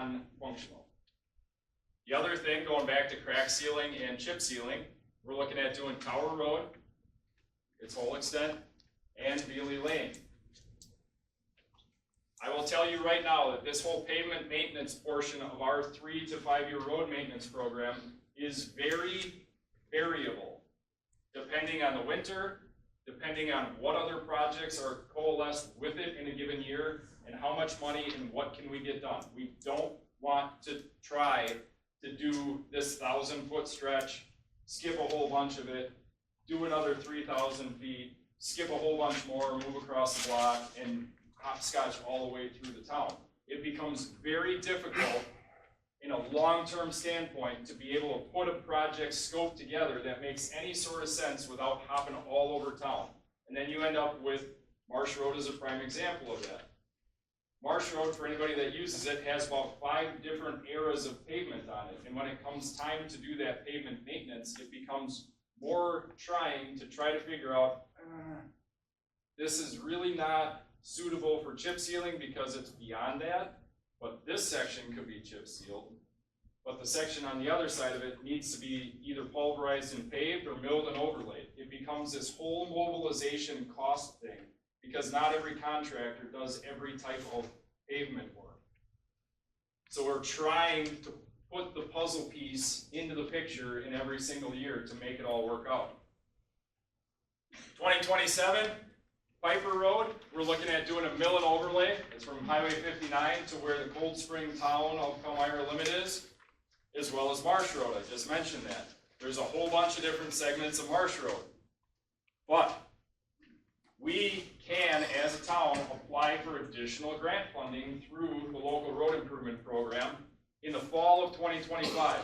non-functional. The other thing, going back to crack sealing and chip sealing, we're looking at doing Tower Road, its whole extent, and Bealey Lane. I will tell you right now that this whole pavement maintenance portion of our 3 to 5 year road maintenance program is very variable, depending on the winter, depending on what other projects are coalesced with it in a given year, and how much money and what can we get done. We don't want to try to do this 1,000-foot stretch, skip a whole bunch of it, do another 3,000 feet, skip a whole bunch more, move across the block, and hopscotch all the way through the town. It becomes very difficult in a long-term standpoint to be able to put a project scope together that makes any sort of sense without hopping all over town. And then you end up with Marsh Road as a prime example of that. Marsh Road, for anybody that uses it, has about 5 different eras of pavement on it. And when it comes time to do that pavement maintenance, it becomes more trying to try to figure out, this is really not suitable for chip sealing because it's beyond that, but this section could be chip sealed, but the section on the other side of it needs to be either pulverized and paved or milled and overlaid. It becomes this whole mobilization cost thing because not every contractor does every type of pavement work. So we're trying to put the puzzle piece into the picture in every single year to make it all work out. 2027, Piper Road, we're looking at doing a mill and overlay. It's from Highway 59 to where the Cold Spring town of Palmyra limit is, as well as Marsh Road. I just mentioned that. There's a whole bunch of different segments of Marsh Road. But we can, as a town, apply for additional grant funding through the local road improvement program in the fall of 2025.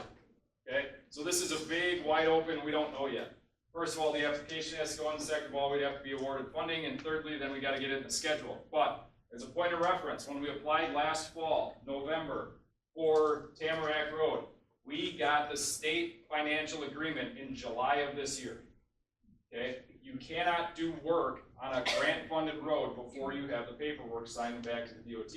Okay? So this is a big, wide open, we don't know yet. First of all, the application has to go on. Second of all, we'd have to be awarded funding. And thirdly, then we got to get it in the schedule. But as a point of reference, when we applied last fall, November, for Tamarack Road, we got the state financial agreement in July of this year. Okay? You cannot do work on a grant-funded road before you have the paperwork signed back to the DOT.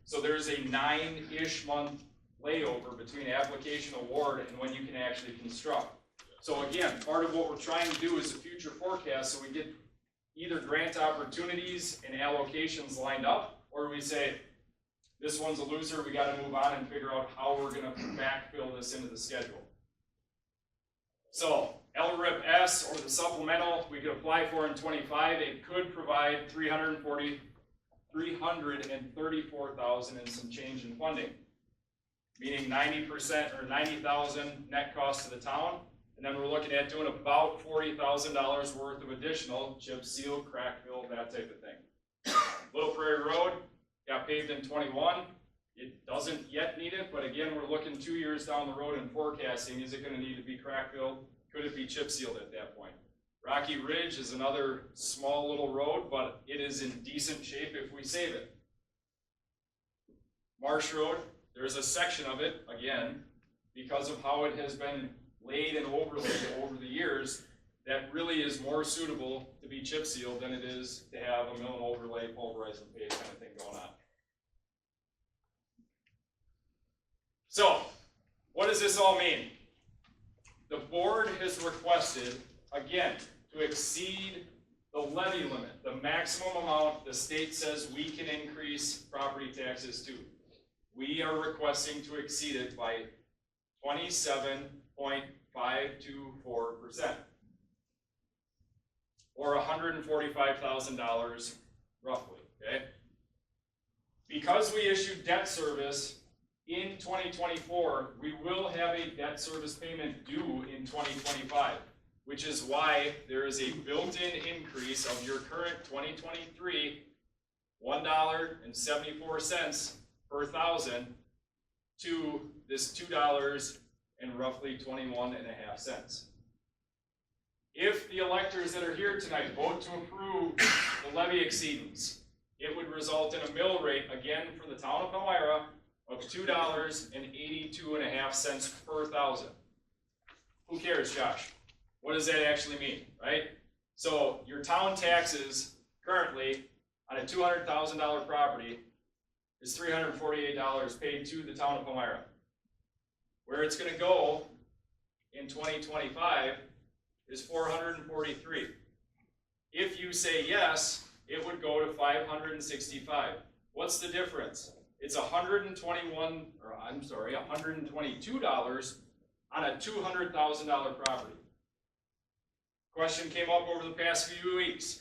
So there's a 9-ish month layover between application award and when you can actually construct. So again, part of what we're trying to do is a future forecast so we get either grant opportunities and allocations lined up, or we say, this one's a loser, we got to move on and figure out how we're going to backfill this into the schedule. So LRIP S, or the supplemental, we could apply for in 25. It could provide $334,000 and some change in funding, meaning 90% or $90,000 net cost to the town. And then we're looking at doing about $40,000 worth of additional chip seal, crack fill, that type of thing. Little Prairie Road got paved in 21. It doesn't yet need it, but again, we're looking 2 years down the road and forecasting, is it going to need to be crack filled? Could it be chip sealed at that point? Rocky Ridge is another small little road, but it is in decent shape if we save it. Marsh Road, there's a section of it, again, because of how it has been laid and overlaid over the years, that really is more suitable to be chip sealed than it is to have a mill and overlay, pulverized and paved kind of thing going on. So, what does this all mean? The board has requested, again, to exceed the levy limit, the maximum amount the state says we can increase property taxes to. We are requesting to exceed it by 27.524%, or $145,000 roughly, okay? Because we issued debt service in 2024, we will have a debt service payment due in 2025, which is why there is a built-in increase of your current 2023 $1.74 per thousand to this $2 and roughly 21.5 cents. If the electors that are here tonight vote to approve the levy exceedance, it would result in a mill rate, again for the town of Palmyra, of $2.82.5 per thousand. Who cares, Josh? What does that actually mean, right? So your town taxes currently on a $200,000 property is $348 paid to the town of Palmyra. Where it's going to go in 2025 is $443. If you say yes, it would go to $565. What's the difference? It's $122 on a $200,000 property. Question came up over the past few weeks.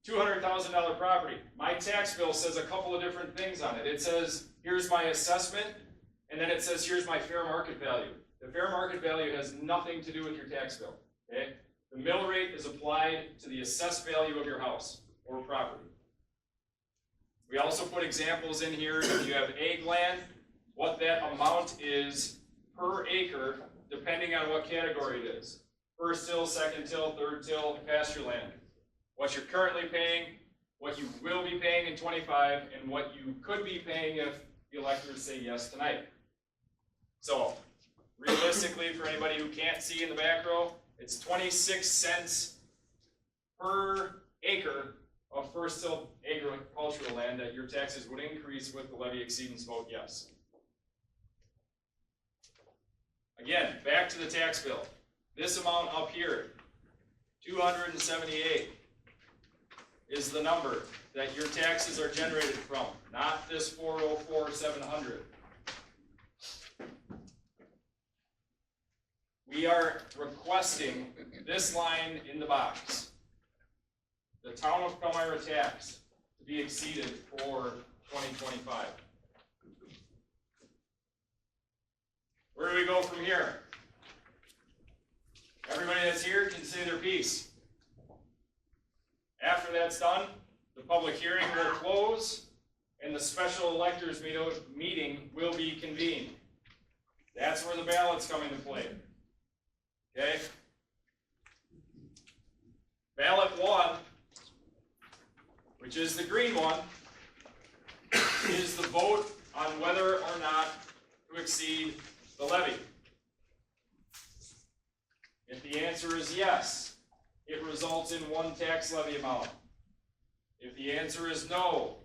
$200,000 property. My tax bill says a couple of different things on it. It says, here's my assessment, and then it says, here's my fair market value. The fair market value has nothing to do with your tax bill. Okay? The mill rate is applied to the assessed value of your house or property. We also put examples in here. If you have ag land, what that amount is per acre, depending on what category it is. First till, second till, third till, pasture land. What you're currently paying, what you will be paying in 25, and what you could be paying if the electors say yes tonight. So, realistically, for anybody who can't see in the back row, it's 26 cents per acre of first till agricultural land that your taxes would increase with the levy exceedance vote yes. Again, back to the tax bill. This amount up here, 278, is the number that your taxes are generated from, not this 404,700. We are requesting this line in the box, the town of Palmyra tax, to be exceeded for 2025. Where do we go from here? Everybody that's here can say their piece. After that's done, the public hearing will close and the special electors meeting will be convened. That's where the ballots come into play. Okay? Ballot 1, which is the green one, is the vote on whether or not to exceed the levy. If the answer is yes, it results in one tax levy amount. If the answer is no,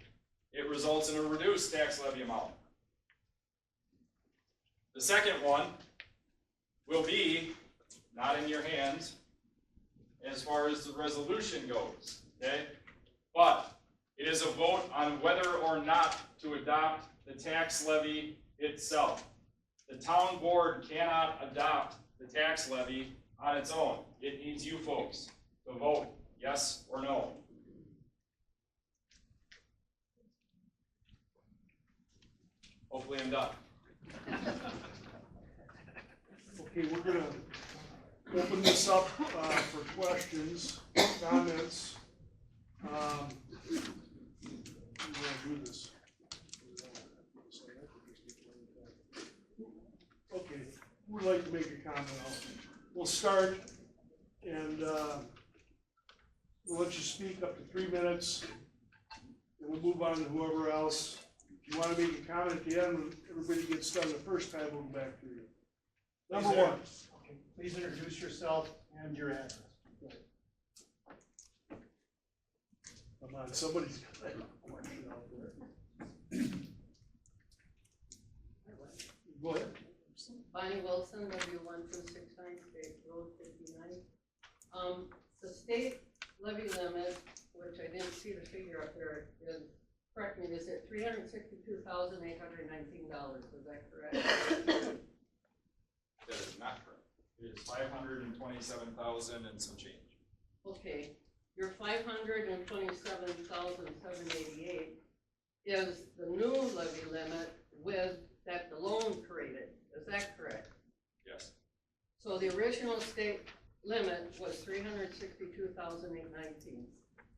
it results in a reduced tax levy amount. The second one will be not in your hands as far as the resolution goes, okay? But it is a vote on whether or not to adopt the tax levy itself. The town board cannot adopt the tax levy on its own. It needs you folks to vote yes or no. Hopefully I'm done. Okay, we're going to open this up for questions, comments. You want to do this? Okay, who would like to make a comment? We'll start, and we'll let you speak up to 3 minutes, and we'll move on to whoever else. If you want to make a comment at the end, when everybody gets done the first time, we'll go back to you. Number one. Okay, please introduce yourself and your address. Come on, somebody's got a question out there. Go ahead. Bonnie Wilson, W1269 State Road 59. The state levy limit, which I didn't see the figure up there, is, correct me, is it $362,819? Is that correct? That is not correct. It is 527,000 and some change. Okay, your 527,788 is the new levy limit with that the loan created. Is that correct? Yes. So the original state limit was 362,819.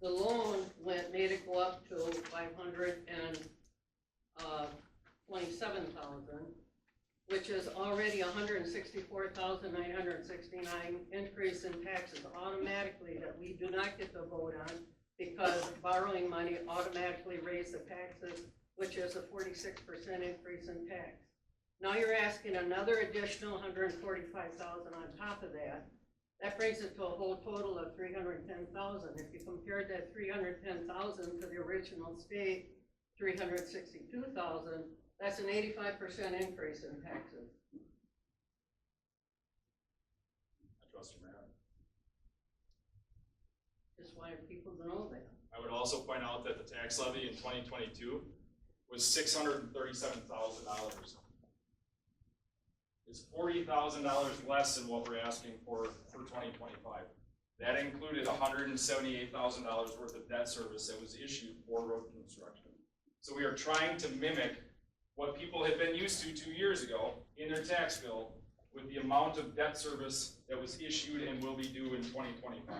The loan made it go up to 527,000, which is already 164,969 increase in taxes automatically that we do not get to vote on because borrowing money automatically raised the taxes, which is a 46% increase in tax. Now you're asking another additional 145,000 on top of that. That brings it to a whole total of 310,000. If you compared that 310,000 to the original state $362,000, that's an 85% increase in taxes. I trust you, Mayor. Just wanted people to know that. I would also point out that the tax levy in 2022 was $637,000. It's $40,000 less than what we're asking for 2025. That included $178,000 worth of debt service that was issued for road construction. So we are trying to mimic what people had been used to 2 years ago in their tax bill with the amount of debt service that was issued and will be due in 2025.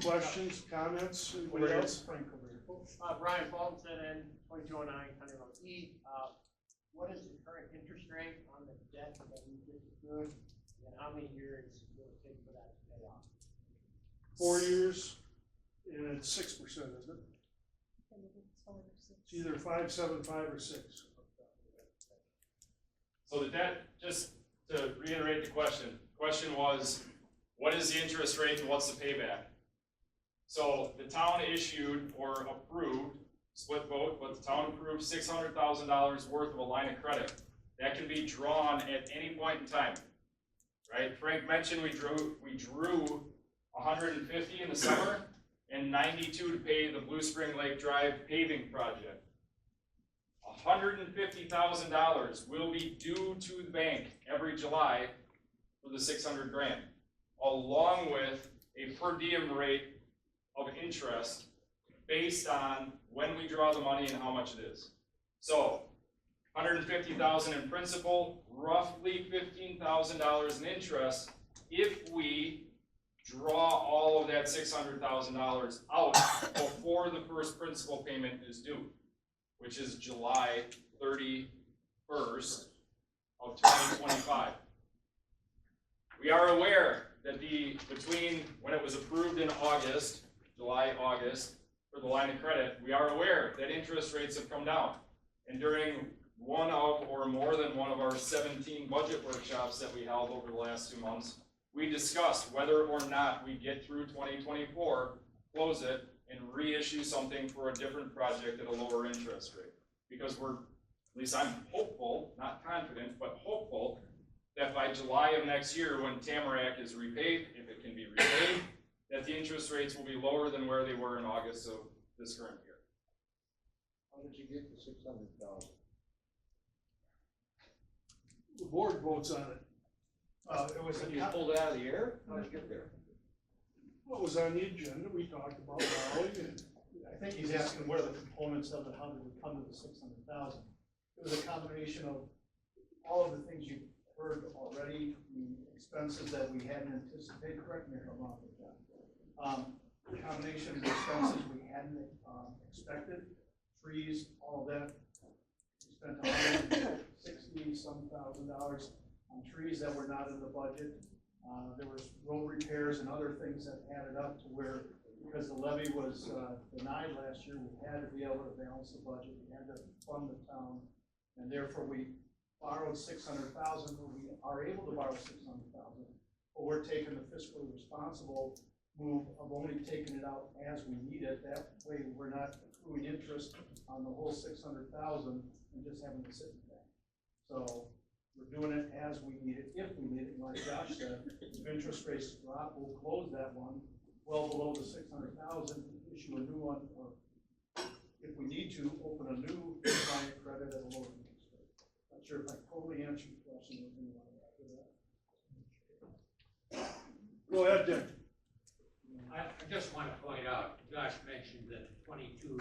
Questions, comments, anybody else? Frank over here. Brian Fulton in 2209 County Road E. What is the current interest rate on the debt that we just approved? And how many years will it take for that to pay off? 4 years, and it's 6%, isn't it? It's either 5.75 or 6. So the debt, just to reiterate the question was, what is the interest rate and what's the payback? So the town issued or approved, split vote, but the town approved $600,000 worth of a line of credit. That can be drawn at any point in time, right? Frank mentioned we drew 150 in the summer and 92 to pay the Blue Spring Lake Drive paving project. $150,000 will be due to the bank every July for the 600 grand, along with a per diem rate of interest based on when we draw the money and how much it is. So, $150,000 in principal, roughly $15,000 in interest if we draw all of that $600,000 out before the first principal payment is due, which is July 31st of 2025. We are aware that between when it was approved in August, July, August, for the line of credit, we are aware that interest rates have come down. And during one of, or more than one of our 17 budget workshops that we held over the last 2 months, we discussed whether or not we get through 2024, close it, and reissue something for a different project at a lower interest rate. Because at least I'm hopeful, not confident, but hopeful, that by July of next year, when Tamarack is repaid, if it can be repaid, that the interest rates will be lower than where they were in August of this current year. How did you get the 600,000? The board votes on it. It was You pulled it out of the air? How did you get there? What was on the agenda, we talked about Raleigh, and I think he's asking what are the components of it, how did we come to the 600,000? It was a combination of all of the things you've heard already, the expenses that we hadn't anticipated, correct me if I'm wrong with that. The combination of the expenses we hadn't expected, trees, all of that. We spent $160-some thousand on trees that were not in the budget. There was road repairs and other things that added up to where, because the levy was denied last year, we had to be able to balance the budget, we had to fund the town, and therefore we borrowed 600,000, but we are able to borrow 600,000, but we're taking the fiscally responsible move of only taking it out as we need it. That way we're not accruing interest on the whole 600,000 and just having to sit in the bank. So we're doing it as we need it, if we need it, and like Josh said, if interest rates drop, we'll close that one well below the 600,000, issue a new one, or if we need to, open a new line of credit at a lower interest rate. Not sure if I totally answered your question. If you want to add to that. go ahead, Dick. I just want to point out, Josh mentioned that 2022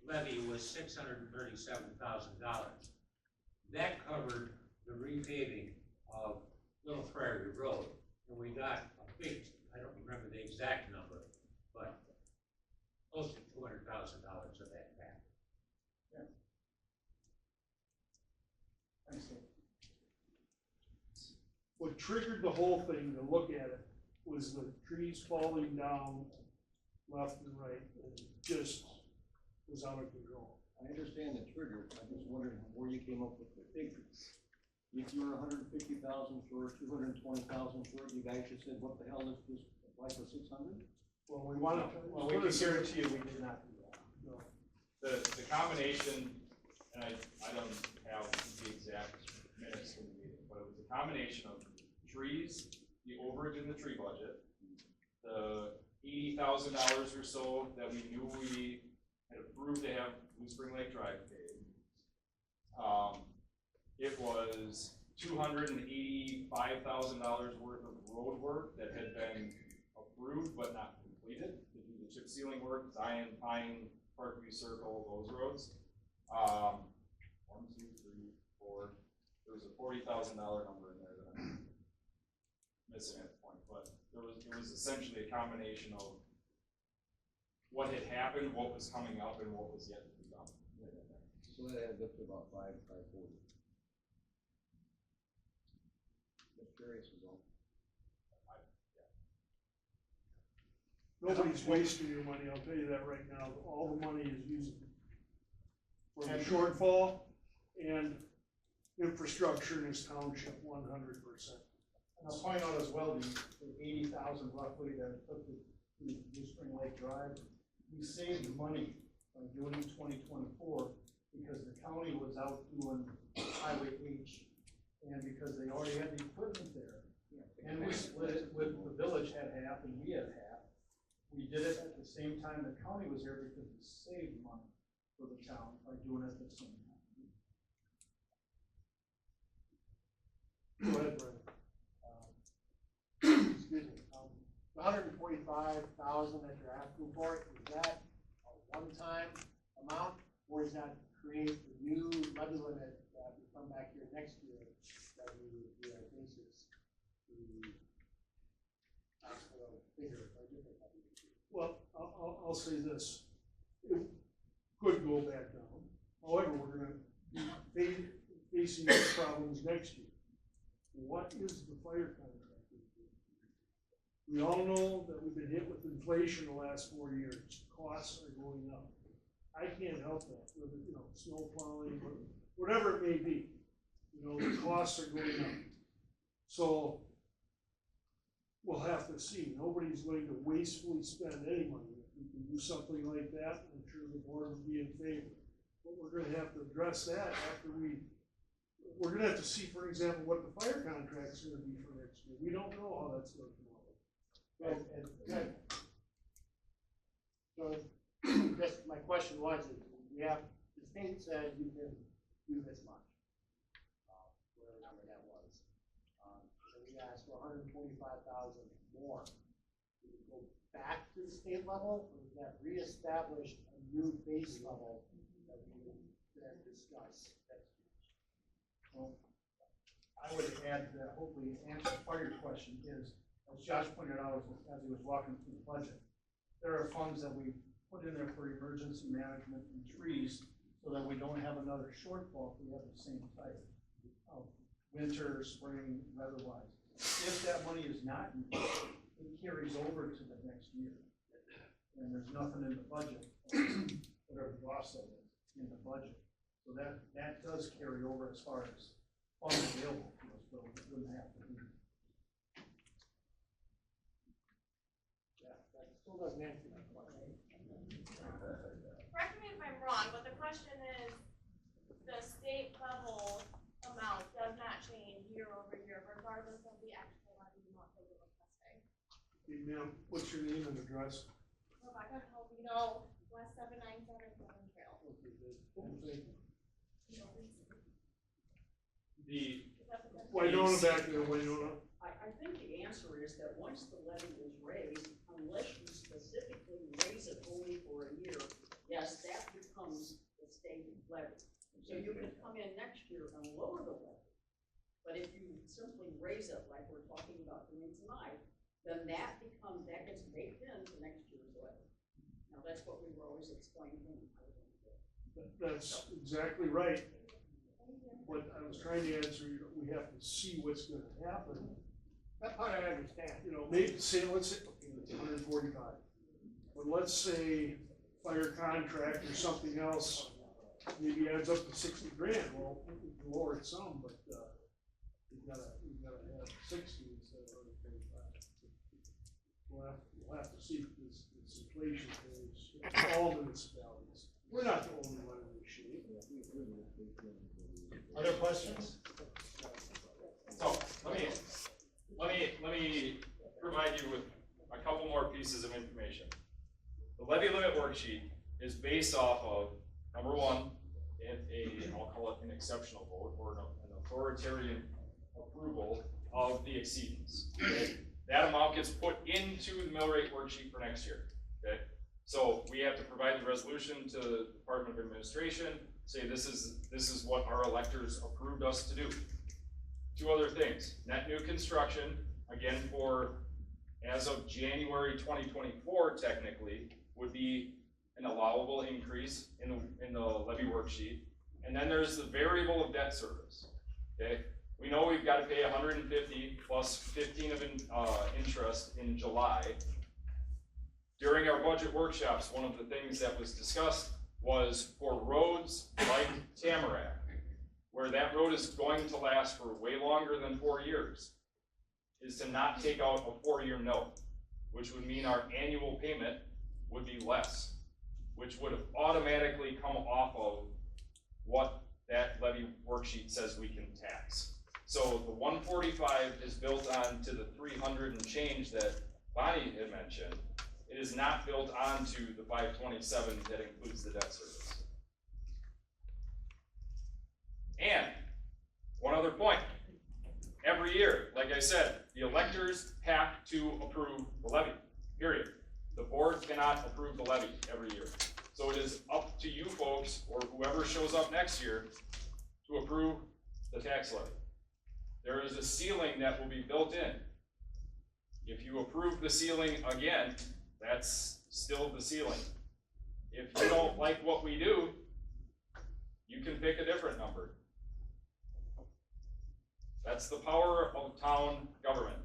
levy was $637,000. That covered the repaving of Little Prairie Road, and we got a big, I don't remember the exact number, but close to $200,000 of that back. Yeah. Thanks, Dave. What triggered the whole thing to look at it was the trees falling down left and right, and it just was out of control. I understand the trigger, I'm just wondering where you came up with the figures. If you were 150,000 short, 220,000 short, you guys just said, what the hell is this, like for 600? Well, we wanted to. Well, we can guarantee you we did not do that. No. The combination, and I don't have the exact minutes from the meeting, but it was a combination of trees, the overage in the tree budget, the $80,000 or so that we knew we had approved to have Blue Spring Lake Drive paid. It was $285,000 worth of road work that had been approved but not completed to do the chip sealing work, Zion, Pine, Parkview Circle, those roads. 1, 2, 3, 4. There was a $40,000 number in there that I'm missing at the point, but it was essentially a combination of what had happened, what was coming up, and what was yet to be done. So that adds up to about 540. Just curious as well. Nobody's wasting your money, I'll tell you that right now. All the money is usable for the shortfall and infrastructure in this township, 100%. And I'll point out as well, the 80,000 roughly that it took to do Blue Spring Lake Drive, we saved money by doing it in 2024 because the county was out doing Highway H, and because they already had the equipment there. And we split it with, the village had half and we had half. We did it at the same time the county was there because we saved money for the town by doing it at the same time. Go ahead, Brent. Excuse me, the 145,000 that you're asking for, is that a one-time amount, or is that create a new levy limit that we come back here next year that we basis the actual figure or different levy? Well, I'll say this, it could go back down, however, we're gonna be facing these problems next year. What is the fire contract? We all know that we've been hit with inflation the last 4 years, costs are going up. I can't help that, whether, snow plowing, or whatever it may be, the costs are going up. So, we'll have to see, nobody's going to wastefully spend any money. If we can do something like that, I'm sure the board would be in favor. But we're gonna have to address that after we're gonna have to see, for example, what the fire contract's gonna be for next year. We don't know how that's gonna come out. So, just my question was, is the state said you can do this much, whatever number that was. So we asked for 125,000 more. Do we go back to the state level, or is that reestablish a new base level that we would then discuss next year? Well, I would add that hopefully answer part of your question is, as Josh pointed out as he was walking through the budget, there are funds that we put in there for emergency management and trees so that we don't have another shortfall if we have the same type of winter, spring, weather-wise. If that money is not used, it carries over to the next year. And there's nothing in the budget, whatever the offset is in the budget. So that does carry over as far as funds available to us, but it wouldn't have to be. Yeah, that still doesn't answer my question. Correct me if I'm wrong, but the question is, the state level amount does not change year over year, regardless of the actual levy amount that we're requesting. Hey, ma'am, what's your name and address? Rebecca Calvino, West 7977 Trail. Okay, good. Thank you. Winona back there, Winona. I think the answer is that once the levy is raised, unless you specifically raise it only for a year, yes, that becomes the state levy. So you can come in next year and lower the levy. But if you simply raise it like we're talking about doing tonight, then that gets baked into next year's levy. Now, that's what we were always explaining. That's exactly right. What I was trying to answer, we have to see what's gonna happen. That part I understand. Maybe say, let's say, it's 145. But let's say fire contract or something else maybe adds up to 60 grand, well, we can lower it some, but, we've gotta have 60 instead of 135. We'll have to see if this inflation pays all municipalities. We're not the only one in this shape. Other questions? So, let me provide you with a couple more pieces of information. The levy limit worksheet is based off of, number one, I'll call it an exceptional vote, or an authoritarian approval of the exceedance. Okay? That amount gets put into the mill rate worksheet for next year, okay? So we have to provide the resolution to the Department of Administration, say this is what our electors approved us to do. Two other things, net new construction, again for, as of January 2024 technically, would be an allowable increase in the levy worksheet. And then there's the variable of debt service, okay? We know we've got to pay 150 plus 15 of interest in July. During our budget workshops, one of the things that was discussed was for roads like Tamarack, where that road is going to last for way longer than 4 years, is to not take out a 4-year note, which would mean our annual payment would be less, which would automatically come off of what that levy worksheet says we can tax. So the 145 is built on to the 300 and change that Bonnie had mentioned. It is not built onto the 527 that includes the debt service. And one other point, every year, like I said, the electors have to approve the levy, period. The board cannot approve the levy every year. So it is up to you folks, or whoever shows up next year, to approve the tax levy. There is a ceiling that will be built in. If you approve the ceiling again, that's still the ceiling. If you don't like what we do, you can pick a different number. That's the power of town government.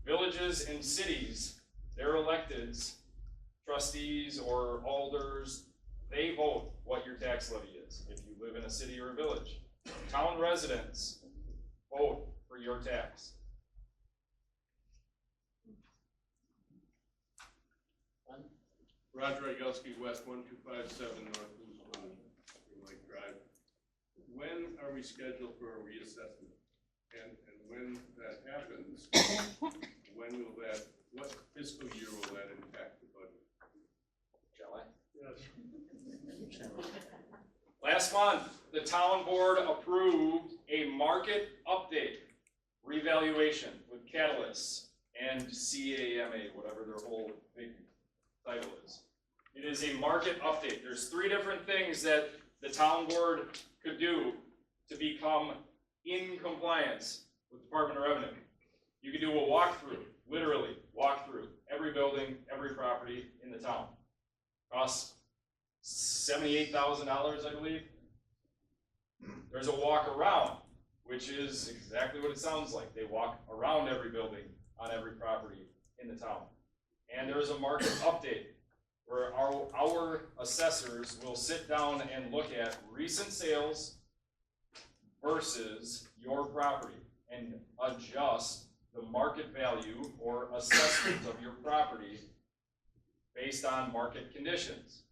Villages and cities, their electeds, trustees or alders, they vote what your tax levy is if you live in a city or a village. Town residents vote for your tax. Roger Igelski, West 1257 North Luzon, Lake Drive. When are we scheduled for a reassessment? And when that happens, when will that, what fiscal year will that impact the budget? Shall I? Yes. Last month, the town board approved a market update revaluation with Catalyst and CAMA, whatever their whole big title is. It is a market update. There's 3 different things that the town board could do to become in compliance with the Department of Revenue. You could do a walkthrough, literally walk through every building, every property in the town. Costs $78,000, I believe. There's a walk around, which is exactly what it sounds like. They walk around every building on every property in the town. And there's a market update where our assessors will sit down and look at recent sales versus your property and adjust the market value or assessment of your property based on market conditions.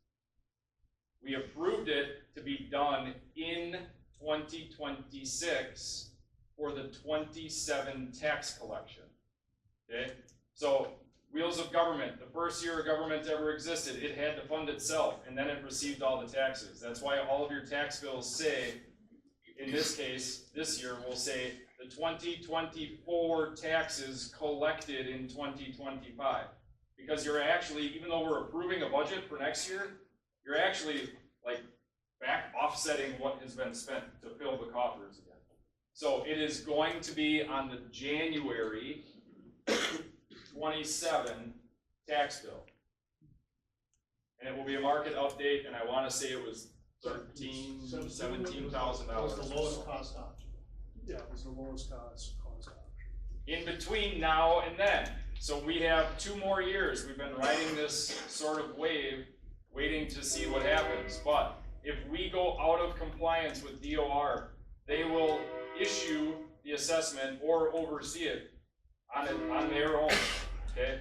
We approved it to be done in 2026 for the 27 tax collection. Okay? So, Wheels of Government, the first year government ever existed, it had to fund itself, and then it received all the taxes. That's why all of your tax bills say, in this case, this year, will say the 2024 taxes collected in 2025. Because you're actually, even though we're approving a budget for next year, you're actually like back offsetting what has been spent to fill the coffers again. So it is going to be on the January 27 tax bill. And it will be a market update, and I want to say it was $17,000 That was the lowest cost option. Yeah, it was the lowest cost option. in between now and then. So we have 2 more years. We've been riding this sort of wave, waiting to see what happens. But if we go out of compliance with DOR, they will issue the assessment or oversee it on their own, okay?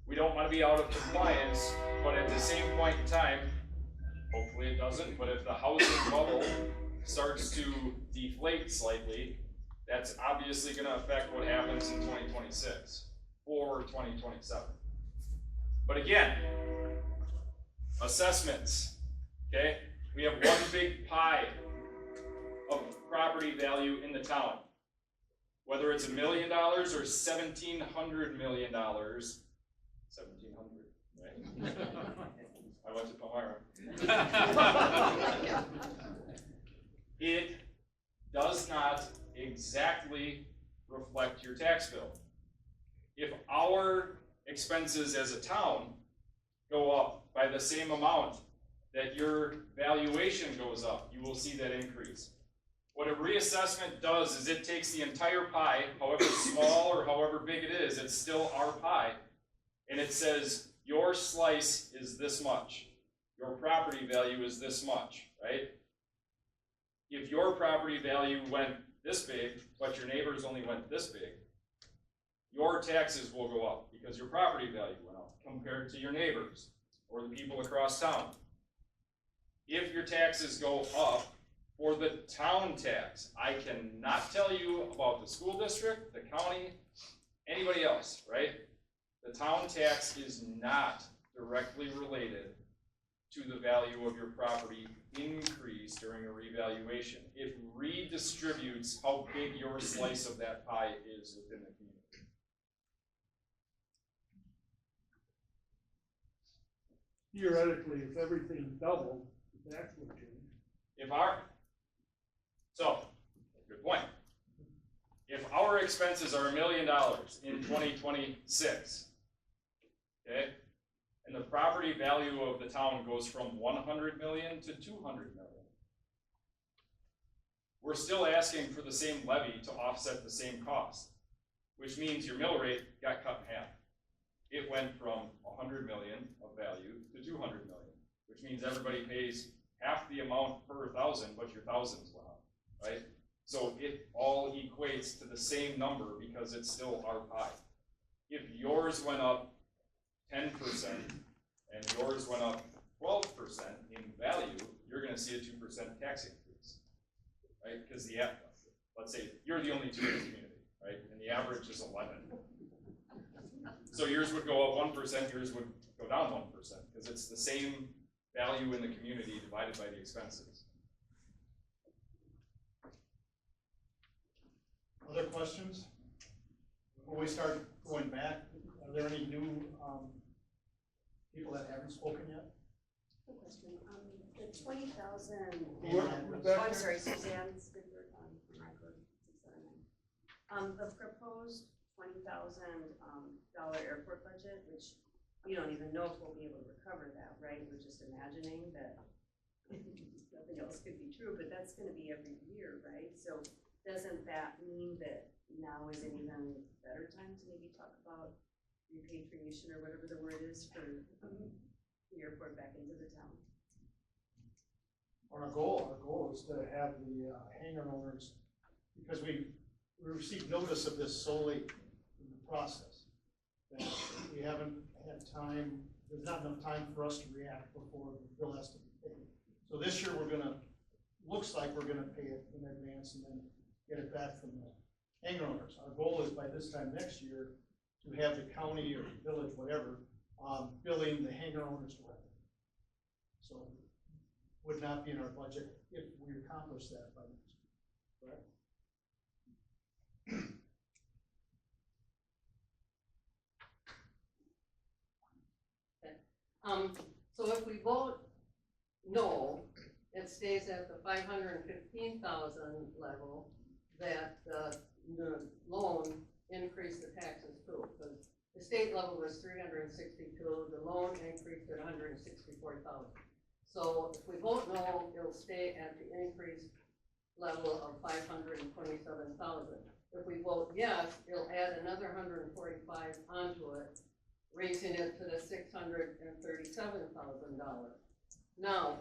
We don't wanna be out of compliance, but at the same point in time, hopefully it doesn't, but if the housing bubble starts to deflate slightly, that's obviously gonna affect what happens in 2026 or 2027. But again, assessments, okay? We have one big pie of property value in the town. Whether it's $1 million or $1,700 million, 1,700, right? I went to Palmyra. It does not exactly reflect your tax bill. If our expenses as a town go up by the same amount that your valuation goes up, you will see that increase. What a reassessment does is it takes the entire pie, however small or however big it is, it's still our pie, and it says, your slice is this much. Your property value is this much, right? If your property value went this big, but your neighbors only went this big, your taxes will go up because your property value went up compared to your neighbors or the people across town. If your taxes go up for the town tax, I cannot tell you about the school district, the county, anybody else, right? The town tax is not directly related to the value of your property increase during a revaluation. It redistributes how big your slice of that pie is within the community. Theoretically, if everything doubled, the tax would change. Good point. If our expenses are $1 million in 2026, okay, and the property value of the town goes from 100 million to 200 million, we're still asking for the same levy to offset the same cost, which means your mill rate got cut in half. It went from 100 million of value to 200 million, which means everybody pays half the amount per thousand, but your thousands went up, right? So it all equates to the same number because it's still our pie. If yours went up 10% and yours went up 12% in value, you're gonna see a 2% tax increase, right? Because let's say you're the only two in the community, right? And the average is 11. So yours would go up 1%, yours would go down 1%, because it's the same value in the community divided by the expenses. Other questions? Before we start going back, are there any new people that haven't spoken yet? Quick question, the 20,000. Rebecca? I'm sorry, Suzanne Spicker, from Rockford, 679. The proposed $20,000 airport budget, which we don't even know if we'll be able to recover that, right? We're just imagining that nothing else could be true, but that's gonna be every year, right? So doesn't that mean that now is an even better time to maybe talk about repatriation or whatever the word is for the airport back into the town? Our goal is to have the hangar owners, because we received notice of this so late in the process, that we haven't had time, there's not enough time for us to react before the bill has to be paid. So this year looks like we're gonna pay it in advance and then get it back from the hangar owners. Our goal is by this time next year to have the county or village, whatever, billing the hangar owners directly. So would not be in our budget if we accomplish that by next year, correct? So if we vote no, it stays at the 515,000 level, that the loan increased the taxes too, because the state level was 362, the loan increased at 164,000. So if we vote no, it'll stay at the increased level of 527,000. If we vote yes, it'll add another 145 onto it, raising it to the $637,000. Now,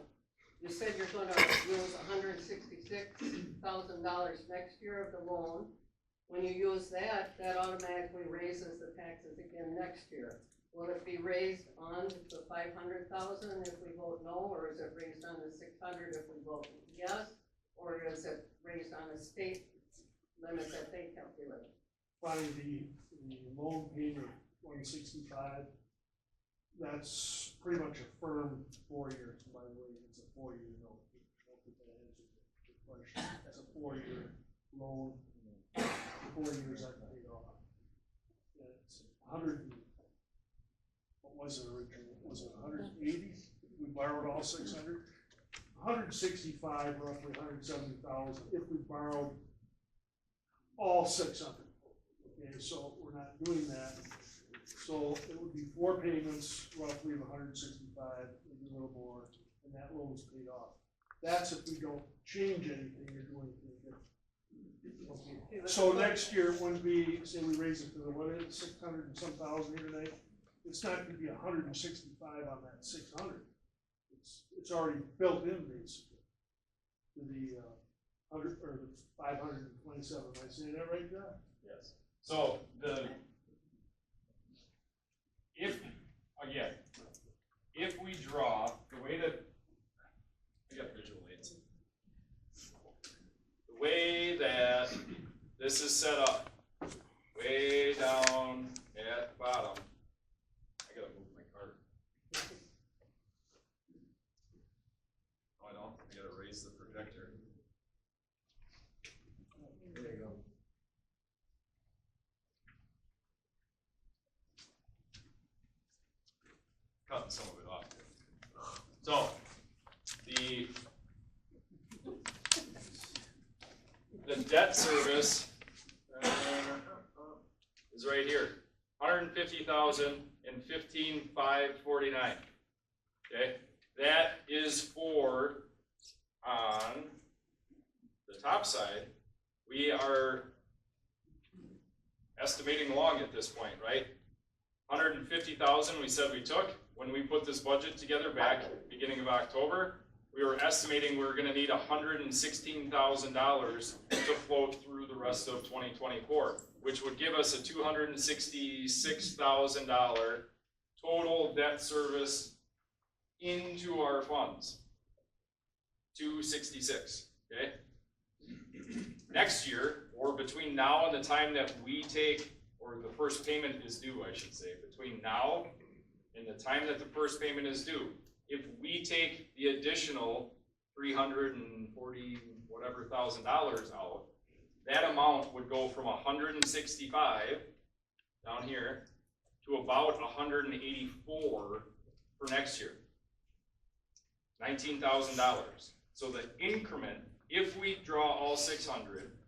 You said you're gonna use $166,000 next year of the loan. When you use that, that automatically raises the taxes again next year. Will it be raised on the 500,000 if we vote no, or is it raised on the 600 if we vote yes? Or is it raised on a state limit that they calculate? Finally, the loan payment, 165, that's pretty much a firm 4 years, by the way, it's a 4-year note. I don't think that answers the question. That's a 4-year loan, 4 years I've paid off. It's 100, what was it originally? Was it 180? We borrowed all 600? 165, roughly 170,000, if we borrowed all 600. Okay, so we're not doing that. So it would be 4 payments, roughly of 165, maybe a little more, and that loan is paid off. That's if we don't change anything or do anything different. Okay. So next year, when we say we raise it to the, what is it, 600 and some thousand here tonight, it's not gonna be 165 on that 600. It's already built in basically to the 100 or the 527. Am I saying that right, John? Yes. So if we draw, the way that, I got visual aids. The way that this is set up, way down at the bottom, I gotta move my card. Oh, I don't, I gotta raise the projector. There you go. Cutting some of it off here. So, the debt service is right here, 150,000 and 15,549. Okay, that is for, on the top side, we are estimating long at this point, right? 150,000 we said we took. When we put this budget together back beginning of October, we were estimating we were gonna need $116,000 to float through the rest of 2024, which would give us a $266,000 total debt service into our funds. 266, okay? Next year, or between now and the time that we take, or the first payment is due, I should say, between now and the time that the first payment is due, if we take the additional 340 whatever $1,000 out, that amount would go from 165 down here to about 184 for next year. $19,000. So the increment, if we draw all 600,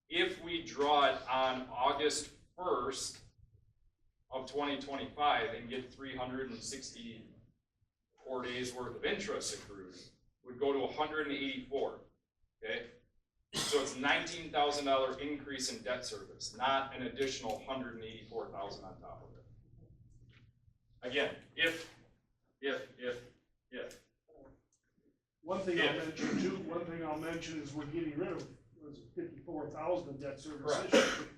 if we draw it on August 1st of 2025 and get 364 days worth of interest accrued, would go to 184, okay? So it's $19,000 increase in debt service, not an additional 184,000 on top of it. Again, if. One thing I'll mention is we're getting rid of, was it 54,000 in debt service Correct. this year.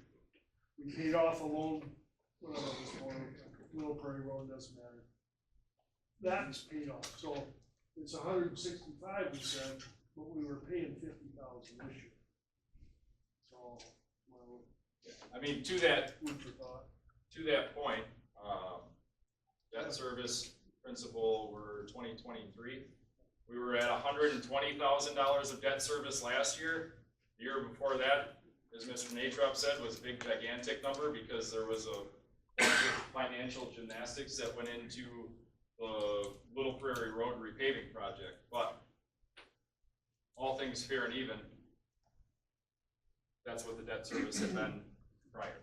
We paid off a loan, whatever it was for, Little Prairie Road, doesn't matter. That's paid off, so it's 165 we said, but we were paying 50,000 this year. So, well, I mean, to that food for thought. point, debt service principal were 2023. We were at $120,000 of debt service last year. The year before that, as Mr. Natrop said, was a big gigantic number because there was a bunch of financial gymnastics that went into the Little Prairie Road repaving project. But all things fair and even, that's what the debt service had been prior.